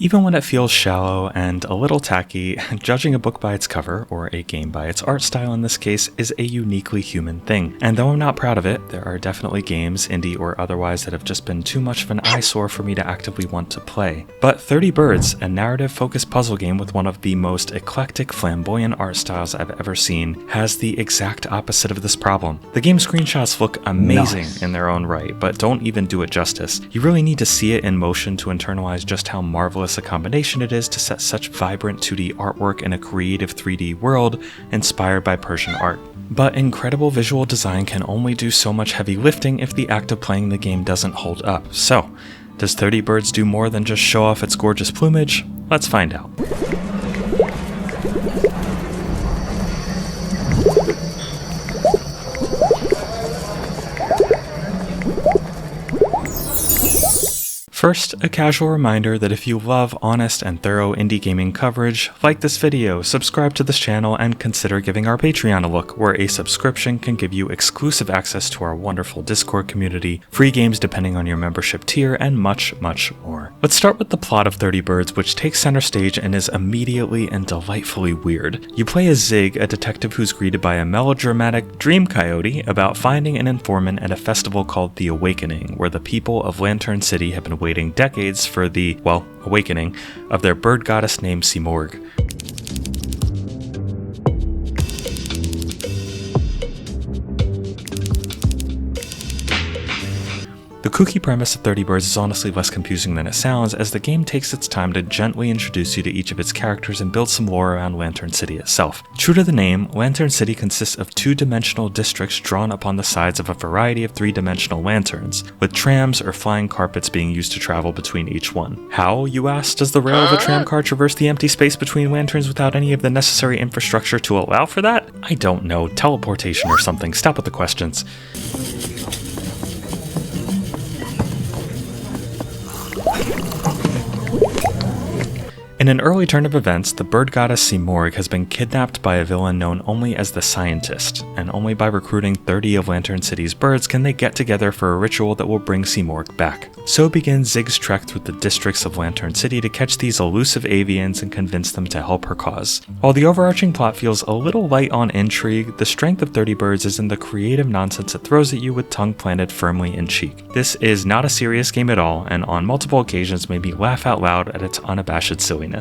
Even when it feels shallow and a little tacky, judging a book by its cover, or a game by its art style in this case, is a uniquely human thing. And though I'm not proud of it, there are definitely games, indie or otherwise, that have just been too much of an eyesore for me to actively want to play. But 30 Birds, a narrative-focused puzzle game with one of the most eclectic, flamboyant art styles I've ever seen, has the exact opposite of this problem. The game screenshots look amazing in their own right, but don't even do it justice. You really need to see it in motion to internalize just how marvelous a combination it is to set such vibrant 2D artwork in a creative 3D world inspired by Persian art. But incredible visual design can only do so much heavy lifting if the act of playing the game doesn't hold up. So, does 30 Birds do more than just show off its gorgeous plumage? Let's find out. First, a casual reminder that if you love honest and thorough indie gaming coverage, like this video, subscribe to this channel, and consider giving our Patreon a look, where a subscription can give you exclusive access to our wonderful Discord community, free games depending on your membership tier, and much, much more. Let's start with the plot of 30 Birds, which takes center stage and is immediately and delightfully weird. You play as Zig, a detective who's greeted by a melodramatic dream coyote about finding an informant at a festival called The Awakening, where the people of Lantern City have been waiting decades for the, well, awakening of their bird goddess named Simorg. The kooky premise of 30 Birds is honestly less confusing than it sounds, as the game takes its time to gently introduce you to each of its characters and build some lore around Lantern City itself. True to the name, Lantern City consists of two-dimensional districts drawn upon the sides of a variety of three-dimensional lanterns, with trams or flying carpets being used to travel between each one. How, you ask, does the rail of a tram car traverse the empty space between lanterns without any of the necessary infrastructure to allow for that? I don't know, teleportation or something, stop with the questions. In an early turn of events, the bird goddess Simorg has been kidnapped by a villain known only as the Scientist, and only by recruiting 30 of Lantern City's birds can they get together for a ritual that will bring Simorg back. So begins Zig's trek through the districts of Lantern City to catch these elusive avians and convince them to help her cause. While the overarching plot feels a little light on intrigue, the strength of 30 Birds is in the creative nonsense it throws at you with tongue planted firmly in cheek. This is not a serious game at all, and on multiple occasions made me laugh out loud at its unabashed silliness.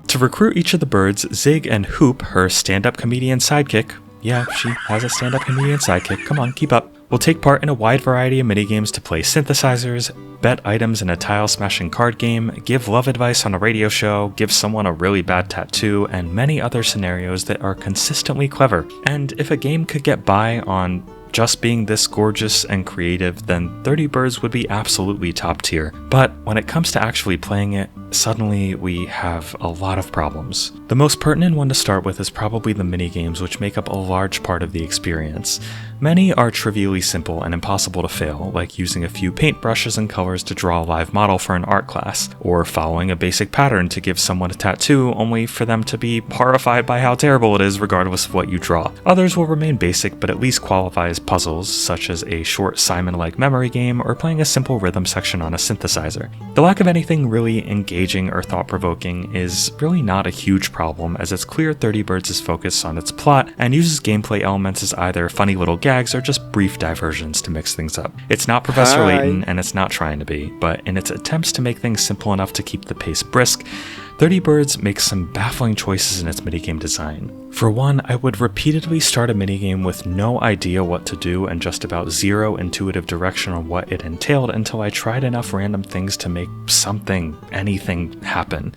To recruit each of the birds, Zig and Hoop, her stand-up comedian sidekick, yeah, she has a stand-up comedian sidekick, come on, keep up, will take part in a wide variety of minigames to play synthesizers, bet items in a tile-smashing card game, give love advice on a radio show, give someone a really bad tattoo, and many other scenarios that are consistently clever. And if a game could get by on just being this gorgeous and creative, then 30 Birds would be absolutely top tier. But when it comes to actually playing it, suddenly we have a lot of problems. The most pertinent one to start with is probably the minigames, which make up a large part of the experience. Many are trivially simple and impossible to fail, like using a few paintbrushes and colors to draw a live model for an art class, or following a basic pattern to give someone a tattoo only for them to be horrified by how terrible it is regardless of what you draw. Others will remain basic but at least qualify as puzzles, such as a short Simon-like memory game or playing a simple rhythm section on a synthesizer. The lack of anything really engaging or thought-provoking is really not a huge problem, as it's clear 30 Birds is focused on its plot and uses gameplay elements as either funny little gags or just brief diversions to mix things up. It's not Professor Layton, and it's not trying to be, but in its attempts to make things simple enough to keep the pace brisk, 30 Birds makes some baffling choices in its minigame design. For one, I would repeatedly start a minigame with no idea what to do and just about zero intuitive direction on what it entailed until I tried enough random things to make something, anything, happen.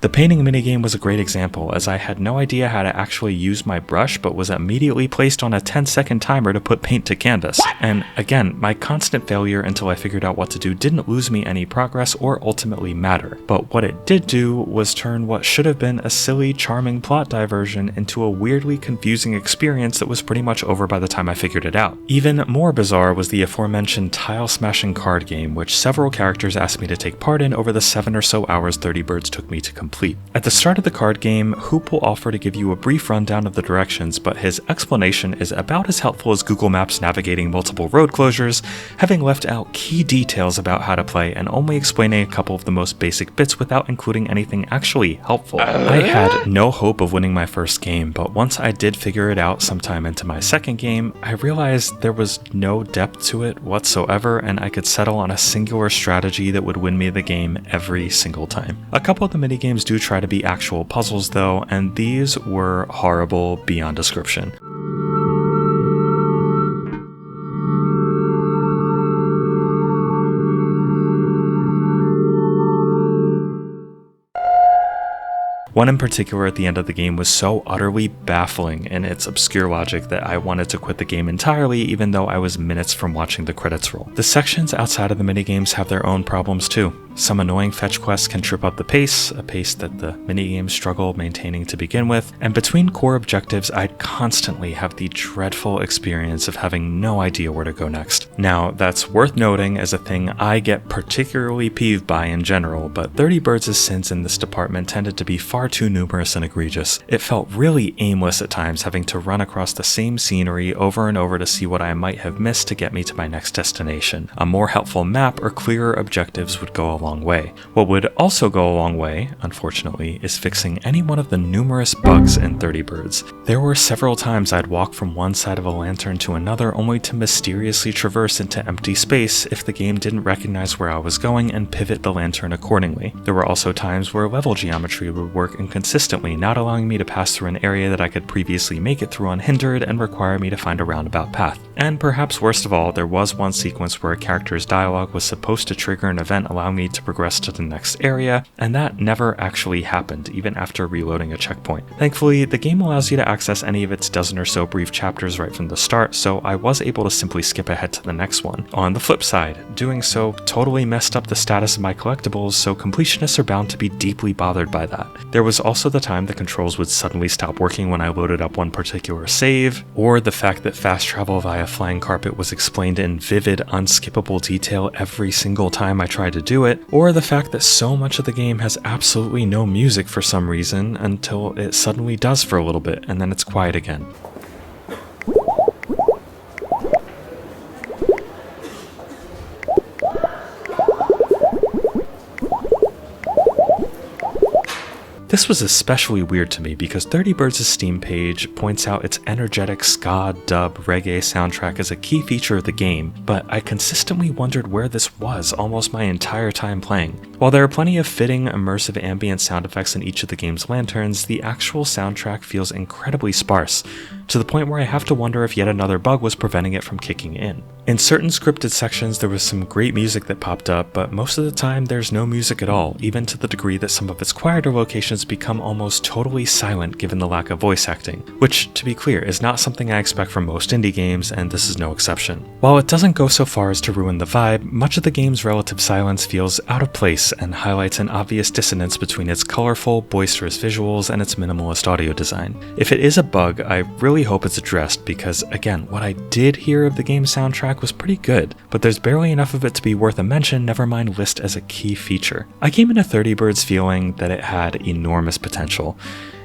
The painting minigame was a great example, as I had no idea how to actually use my brush but was immediately placed on a 10-second timer to put paint to canvas. And again, my constant failure until I figured out what to do didn't lose me any progress or ultimately matter, but what it did do was turn what should have been a silly, charming plot diversion into a weirdly confusing experience that was pretty much over by the time I figured it out. Even more bizarre was the aforementioned tile-smashing card game, which several characters asked me to take part in over the 7 or so hours 30 Birds took me to complete. At the start of the card game, Hoop will offer to give you a brief rundown of the directions, but his explanation is about as helpful as Google Maps navigating multiple road closures, having left out key details about how to play and only explaining a couple of the most basic bits without including anything actually helpful. I had no hope of winning my first game, but once I did figure it out sometime into my second game, I realized there was no depth to it whatsoever, and I could settle on a singular strategy that would win me the game every single time. A couple of the minigames do try to be actual puzzles though, and these were horrible beyond description. One in particular at the end of the game was so utterly baffling in its obscure logic that I wanted to quit the game entirely, even though I was minutes from watching the credits roll. The sections outside of the minigames have their own problems too. Some annoying fetch quests can trip up the pace, a pace that the minigames struggle maintaining to begin with, and between core objectives I'd constantly have the dreadful experience of having no idea where to go next. Now, that's worth noting as a thing I get particularly peeved by in general, but 30 Birds' sins in this department tended to be far too numerous and egregious. It felt really aimless at times, having to run across the same scenery over and over to see what I might have missed to get me to my next destination. A more helpful map or clearer objectives would go a long way. What would also go a long way, unfortunately, is fixing any one of the numerous bugs in 30 Birds. There were several times I'd walk from one side of a lantern to another only to mysteriously traverse into empty space if the game didn't recognize where I was going and pivot the lantern accordingly. There were also times where level geometry would work inconsistently, not allowing me to pass through an area that I could previously make it through unhindered and require me to find a roundabout path. And perhaps worst of all, there was one sequence where a character's dialogue was supposed to trigger an event allowing me to progress to the next area, and that never actually happened, even after reloading a checkpoint. Thankfully, the game allows you to access any of its dozen or so brief chapters right from the start, so I was able to simply skip ahead to the next one. On the flip side, doing so totally messed up the status of my collectibles, so completionists are bound to be deeply bothered by that. There was also the time the controls would suddenly stop working when I loaded up one particular save, or the fact that fast travel via flying carpet was explained in vivid, unskippable detail every single time I tried to do it, or the fact that so much of the game has absolutely no music for some reason until it suddenly does for a little bit and then it's quiet again. This was especially weird to me because 30 Birds' Steam page points out its energetic ska, dub, reggae soundtrack as a key feature of the game, but I consistently wondered where this was almost my entire time playing. While there are plenty of fitting, immersive ambient sound effects in each of the game's lanterns, the actual soundtrack feels incredibly sparse, to the point where I have to wonder if yet another bug was preventing it from kicking in. In certain scripted sections there was some great music that popped up, but most of the time there's no music at all, even to the degree that some of its quieter locations become almost totally silent given the lack of voice acting, which, to be clear, is not something I expect from most indie games, and this is no exception. While it doesn't go so far as to ruin the vibe, much of the game's relative silence feels out of place and highlights an obvious dissonance between its colorful, boisterous visuals and its minimalist audio design. If it is a bug, I really hope it's addressed because, again, what I did hear of the game's soundtrack was pretty good, but there's barely enough of it to be worth a mention, never mind list as a key feature. I came into 30 Birds feeling that it had enormous potential.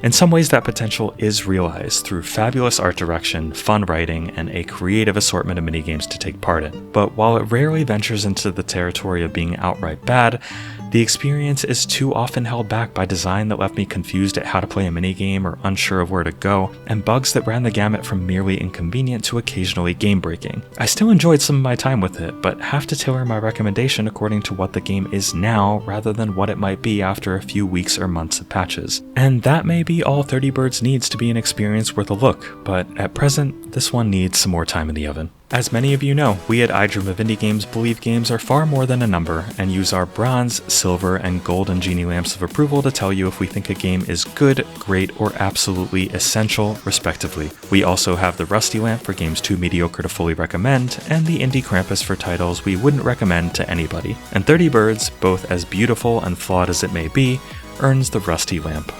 In some ways that potential is realized through fabulous art direction, fun writing, and a creative assortment of minigames to take part in. But while it rarely ventures into the territory of being outright bad, the experience is too often held back by design that left me confused at how to play a minigame or unsure of where to go, and bugs that ran the gamut from merely inconvenient to occasionally game-breaking. I still enjoyed some of my time with it, but have to tailor my recommendation according to what the game is now rather than what it might be after a few weeks or months of patches. And that may be all 30 Birds needs to be an experience worth a look, but at present, this one needs some more time in the oven. As many of you know, we at I Dream of Indie Games believe games are far more than a number, and use our bronze, silver, and golden genie lamps of approval to tell you if we think a game is good, great, or absolutely essential, respectively. We also have the rusty lamp for games too mediocre to fully recommend, and the indie Krampus for titles we wouldn't recommend to anybody. And 30 Birds, both as beautiful and flawed as it may be, earns the rusty lamp.